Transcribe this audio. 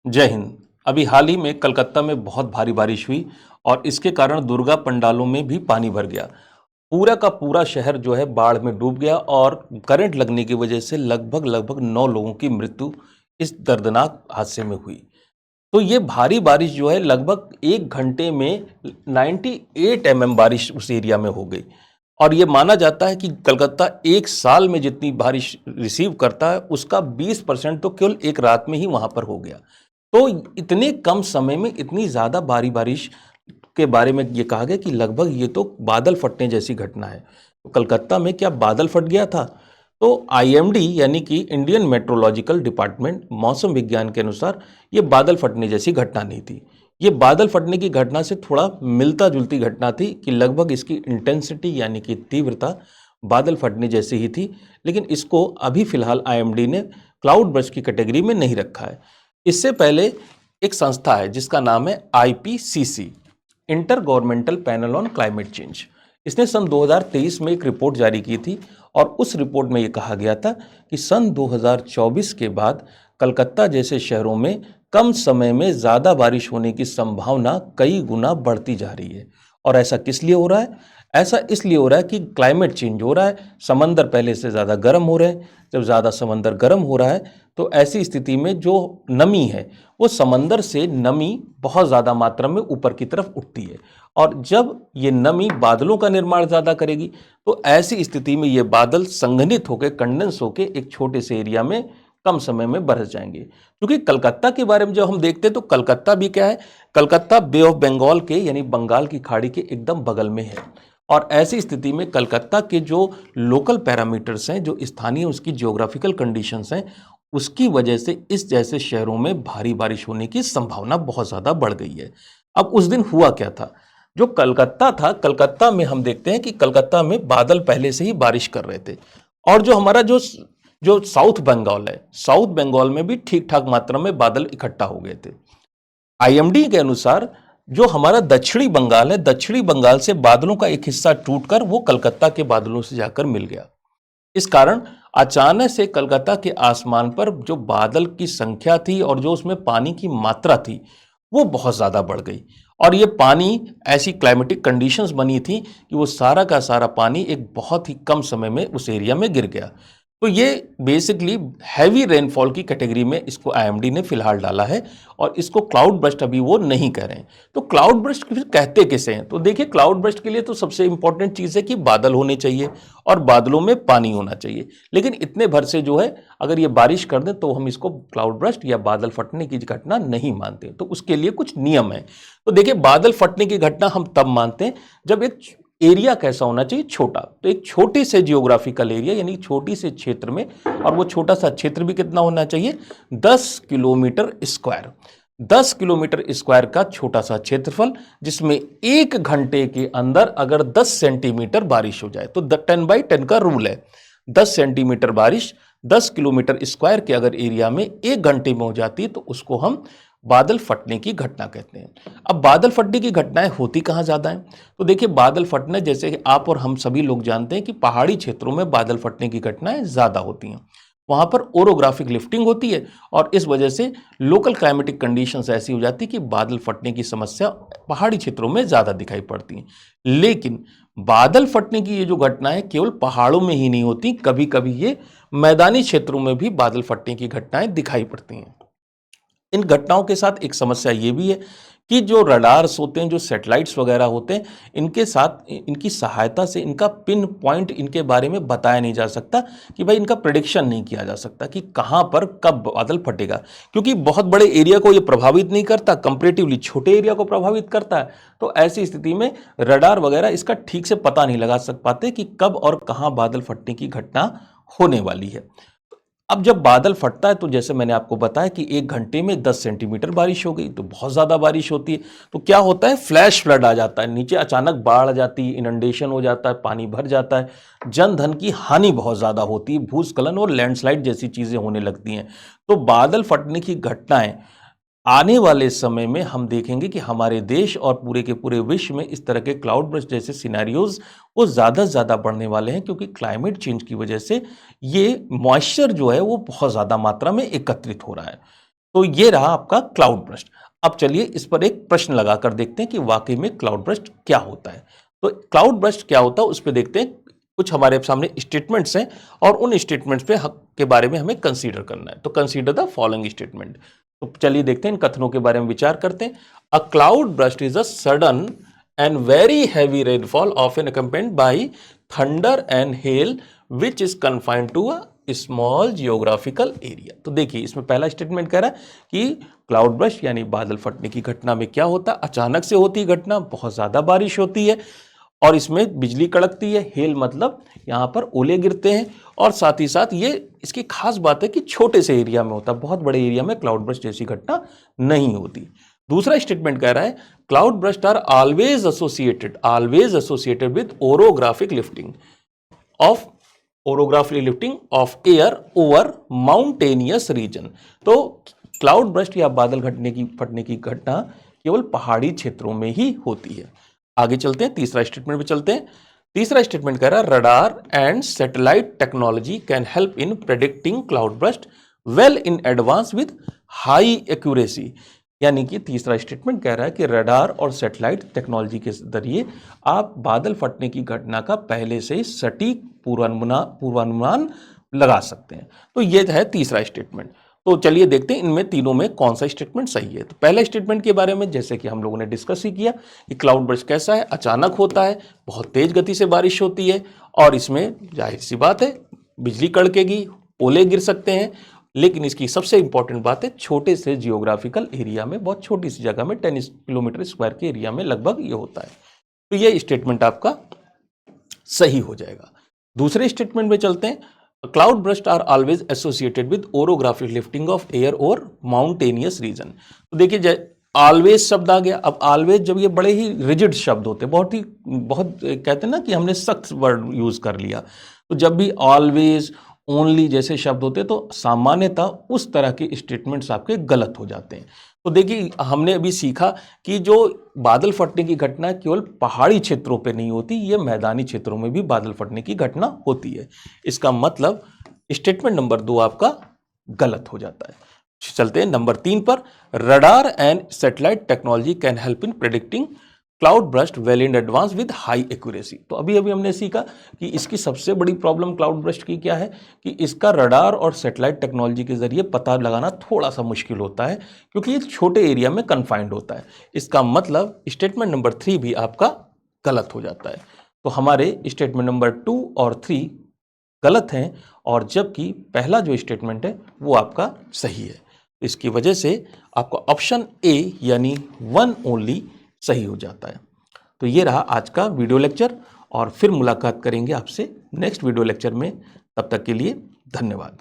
जय हिंद। अभी हाल ही में कलकत्ता में बहुत भारी बारिश हुई और इसके कारण दुर्गा पंडालों में भी पानी भर गया। पूरा का पूरा शहर जो है बाढ़ में डूब गया और करंट लगने की वजह से लगभग लगभग 9 लोगों की मृत्यु इस दर्दनाक हादसे में हुई। तो ये भारी बारिश जो है लगभग 1 घंटे में 98 mm बारिश उस एरिया में हो गई। और ये माना जाता है कि कलकत्ता एक साल में जितनी बारिश रिसीव करता है उसका 20% तो केवल एक रात में ही वहां पर हो गया। तो इतने कम समय में इतनी ज़्यादा भारी बारिश के बारे में ये कहा गया कि लगभग ये तो बादल फटने जैसी घटना है। तो कलकत्ता में क्या बादल फट गया था? तो आईएमडी यानी कि इंडियन मेट्रोलॉजिकल डिपार्टमेंट मौसम विज्ञान के अनुसार ये बादल फटने जैसी घटना नहीं थी। ये बादल फटने की घटना से थोड़ा मिलता जुलती घटना थी कि लगभग इसकी इंटेंसिटी यानी कि तीव्रता बादल फटने जैसी ही थी, लेकिन इसको अभी फिलहाल आईएमडी ने क्लाउड बर्स्ट की कैटेगरी में नहीं रखा है। इससे पहले एक संस्था है जिसका नाम है IPCC, inter governmental panel on climate change. इसने सन 2023 में एक रिपोर्ट जारी की थी और उस रिपोर्ट में यह कहा गया था कि सन 2024 के बाद कलकत्ता जैसे शहरों में कम समय में ज़्यादा बारिश होने की संभावना कई गुना बढ़ती जा रही है। और ऐसा किस लिए हो रहा है? ऐसा इसलिए हो रहा है कि क्लाइमेट चेंज हो रहा है, समंदर पहले से ज़्यादा गर्म हो रहे हैं। जब ज़्यादा समंदर गर्म हो रहा है तो ऐसी स्थिति में जो नमी है वो समंदर से नमी बहुत ज़्यादा मात्रा में ऊपर की तरफ उठती है और जब ये नमी बादलों का निर्माण ज़्यादा करेगी तो ऐसी स्थिति में ये बादल संघनित होकर कंडेंस होकर एक छोटे से एरिया में कम समय में बरस जाएंगे। क्योंकि कलकत्ता के बारे में जब हम देखते हैं तो कलकत्ता भी क्या है, कलकत्ता बे ऑफ बंगाल के यानी बंगाल की खाड़ी के एकदम बगल में है। और ऐसी स्थिति में कलकत्ता के जो लोकल पैरामीटर्स हैं, जो स्थानीय उसकी जियोग्राफिकल कंडीशंस हैं, उसकी वजह से इस जैसे शहरों में भारी बारिश होने की संभावना बहुत ज़्यादा बढ़ गई है। अब उस दिन हुआ क्या था? जो कलकत्ता था, कलकत्ता में हम देखते हैं कि कलकत्ता में बादल पहले से ही बारिश कर रहे थे और जो हमारा जो जो साउथ बंगाल है, साउथ बंगाल में भी ठीक ठाक मात्रा में बादल इकट्ठा हो गए थे। आईएमडी के अनुसार जो हमारा दक्षिणी बंगाल है, दक्षिणी बंगाल से बादलों का एक हिस्सा टूटकर वो कलकत्ता के बादलों से जाकर मिल गया। इस कारण अचानक से कलकत्ता के आसमान पर जो बादल की संख्या थी और जो उसमें पानी की मात्रा थी वो बहुत ज़्यादा बढ़ गई और ये पानी ऐसी क्लाइमेटिक कंडीशंस बनी थी कि वो सारा का सारा पानी एक बहुत ही कम समय में उस एरिया में गिर गया। तो ये बेसिकली हैवी रेनफॉल की कैटेगरी में इसको आईएमडी ने फिलहाल डाला है और इसको क्लाउड बर्स्ट अभी वो नहीं कह रहे हैं। तो क्लाउड बर्स्ट फिर कहते कैसे हैं? तो देखिए, क्लाउड बर्स्ट के लिए तो सबसे इंपॉर्टेंट चीज़ है कि बादल होने चाहिए और बादलों में पानी होना चाहिए। लेकिन इतने भर से जो है अगर ये बारिश कर दें तो हम इसको क्लाउड बर्स्ट या बादल फटने की घटना नहीं मानते। तो उसके लिए कुछ नियम है। तो देखिए, बादल फटने की घटना हम तब मानते हैं जब एक एरिया कैसा होना चाहिए, छोटा। तो एक छोटे से जियोग्राफिकल एरिया यानी छोटी से क्षेत्र में, और वो छोटा सा क्षेत्र भी कितना होना चाहिए? 10 किलोमीटर स्क्वायर। 10 किलोमीटर स्क्वायर का छोटा सा क्षेत्रफल जिसमें 1 घंटे के अंदर अगर 10 सेंटीमीटर बारिश हो जाए तो 10/10 का रूल है। 10 सेंटीमीटर बारिश 10 किलोमीटर स्क्वायर के अगर एरिया में 1 घंटे में हो जाती है तो उसको हम बादल फटने की घटना कहते हैं। अब बादल फटने की घटनाएं होती कहाँ ज़्यादा हैं? तो देखिए, बादल फटना जैसे कि आप और हम सभी लोग जानते हैं कि पहाड़ी क्षेत्रों में बादल फटने की घटनाएं ज़्यादा होती हैं। वहाँ पर ओरोग्राफिक लिफ्टिंग होती है और इस वजह से लोकल क्लाइमेटिक कंडीशंस ऐसी हो जाती है कि बादल फटने की समस्या पहाड़ी क्षेत्रों में ज़्यादा दिखाई पड़ती है। लेकिन बादल फटने की ये जो घटनाएं केवल पहाड़ों में ही नहीं होती, कभी कभी ये मैदानी क्षेत्रों में भी बादल फटने की घटनाएं दिखाई पड़ती हैं। इन घटनाओं के साथ एक समस्या ये भी है कि जो रडार्स होते हैं, जो सैटेलाइट्स वगैरह होते हैं, इनके साथ इनकी सहायता से इनका पिन पॉइंट इनके बारे में बताया नहीं जा सकता कि भाई इनका प्रेडिक्शन नहीं किया जा सकता कि कहाँ पर कब बादल फटेगा, क्योंकि बहुत बड़े एरिया को ये प्रभावित नहीं करता, कंपैरेटिवली छोटे एरिया को प्रभावित करता है। तो ऐसी स्थिति में रडार वगैरह इसका ठीक से पता नहीं लगा सक पाते कि कब और कहाँ बादल फटने की घटना होने वाली है। अब जब बादल फटता है तो जैसे मैंने आपको बताया कि 1 घंटे में 10 सेंटीमीटर बारिश हो गई तो बहुत ज़्यादा बारिश होती है। तो क्या होता है? फ्लैश फ्लड आ जाता है, नीचे अचानक बाढ़ आ जाती है, इनंडेशन हो जाता है, पानी भर जाता है, जन धन की हानि बहुत ज़्यादा होती है, भूस्खलन और लैंडस्लाइड जैसी चीज़ें होने लगती हैं। तो बादल फटने की घटनाएं आने वाले समय में हम देखेंगे कि हमारे देश और पूरे के पूरे विश्व में इस तरह के क्लाउड बर्स्ट जैसे सिनेरियोज वो ज़्यादा से ज़्यादा बढ़ने वाले हैं, क्योंकि क्लाइमेट चेंज की वजह से ये मॉइस्चर जो है वो बहुत ज़्यादा मात्रा में एकत्रित हो रहा है। तो ये रहा आपका क्लाउड बर्स्ट। अब चलिए इस पर एक प्रश्न लगाकर देखते हैं कि वाकई में क्लाउड बर्स्ट क्या होता है। तो क्लाउड बर्स्ट क्या होता है उस पर देखते हैं। कुछ हमारे सामने स्टेटमेंट्स हैं और उन स्टेटमेंट्स पे के बारे में हमें कंसीडर करना है। तो कंसीडर द फॉलोइंग स्टेटमेंट। तो चलिए देखते हैं इन कथनों के बारे में विचार करते हैं। A cloud burst is a sudden and very heavy rainfall often accompanied by thunder and hail which is confined to a small geographical area। तो देखिए इसमें पहला स्टेटमेंट कह रहा है कि क्लाउड बर्स्ट यानी बादल फटने की घटना में क्या होता है, अचानक से होती है घटना, बहुत ज्यादा बारिश होती है और इसमें बिजली कड़कती है। हेल मतलब यहाँ पर ओले गिरते हैं और साथ ही साथ ये इसकी खास बात है कि छोटे से एरिया में होता है, बहुत बड़े एरिया में क्लाउड बर्स्ट जैसी घटना नहीं होती। दूसरा स्टेटमेंट कह रहा है cloud burst are always associated with orographic lifting of air over mountainous region. तो क्लाउड बर्स्ट या बादल फटने की घटना केवल पहाड़ी क्षेत्रों में ही होती है। आगे चलते हैं, तीसरा स्टेटमेंट पे चलते हैं। तीसरा स्टेटमेंट कह रहा है radar and satellite technology can help in predicting cloud burst well in advance with high accuracy. यानी कि तीसरा स्टेटमेंट कह रहा है कि रडार और सैटेलाइट टेक्नोलॉजी के जरिए आप बादल फटने की घटना का पहले से ही सटीक पूर्वानुमान लगा सकते हैं। तो यह है तीसरा स्टेटमेंट। तो चलिए देखते हैं इनमें तीनों में कौन सा स्टेटमेंट सही है। तो पहले स्टेटमेंट के बारे में जैसे कि हम लोगों ने डिस्कस ही किया कि क्लाउड बर्स्ट कैसा है, अचानक होता है, बहुत तेज गति से बारिश होती है और इसमें जाहिर सी बात है बिजली कड़केगी, ओले गिर सकते हैं। लेकिन इसकी सबसे इंपॉर्टेंट बात है छोटे से जियोग्राफिकल एरिया में, बहुत छोटी सी जगह में 10 किलोमीटर स्क्वायर के एरिया में लगभग ये होता है। तो ये स्टेटमेंट आपका सही हो जाएगा। दूसरे स्टेटमेंट में चलते हैं। Cloud burst are always associated with orographic lifting of air और माउंटेनियस रीजन। तो देखिए ऑलवेज शब्द आ गया। अब ऑलवेज जब ये बड़े ही रिजिड शब्द होते हैं, बहुत कहते हैं ना कि हमने सख्त वर्ड यूज कर लिया। तो जब भी ऑलवेज ओनली जैसे शब्द होते तो सामान्यतः उस तरह के स्टेटमेंट्स आपके गलत हो जाते हैं। तो देखिए हमने अभी सीखा कि जो बादल फटने की घटना केवल पहाड़ी क्षेत्रों पे नहीं होती, ये मैदानी क्षेत्रों में भी बादल फटने की घटना होती है। इसका मतलब स्टेटमेंट नंबर 2 आपका गलत हो जाता है। चलते हैं नंबर 3 पर। Radar and satellite technology can help in predicting cloud burst well in advance with high accuracy. तो अभी हमने सीखा कि इसकी सबसे बड़ी प्रॉब्लम क्लाउड बर्स्ट की क्या है कि इसका रडार और सैटेलाइट टेक्नोलॉजी के जरिए पता लगाना थोड़ा सा मुश्किल होता है क्योंकि ये छोटे एरिया में कन्फाइंड होता है। इसका मतलब स्टेटमेंट नंबर 3 भी आपका गलत हो जाता है। तो हमारे स्टेटमेंट नंबर 2 और 3 गलत हैं और जबकि पहला जो स्टेटमेंट है वो आपका सही है। इसकी वजह से आपका ऑप्शन ए यानी 1 ओनली सही हो जाता है। तो ये रहा आज का वीडियो लेक्चर और फिर मुलाकात करेंगे आपसे नेक्स्ट वीडियो लेक्चर में। तब तक के लिए धन्यवाद।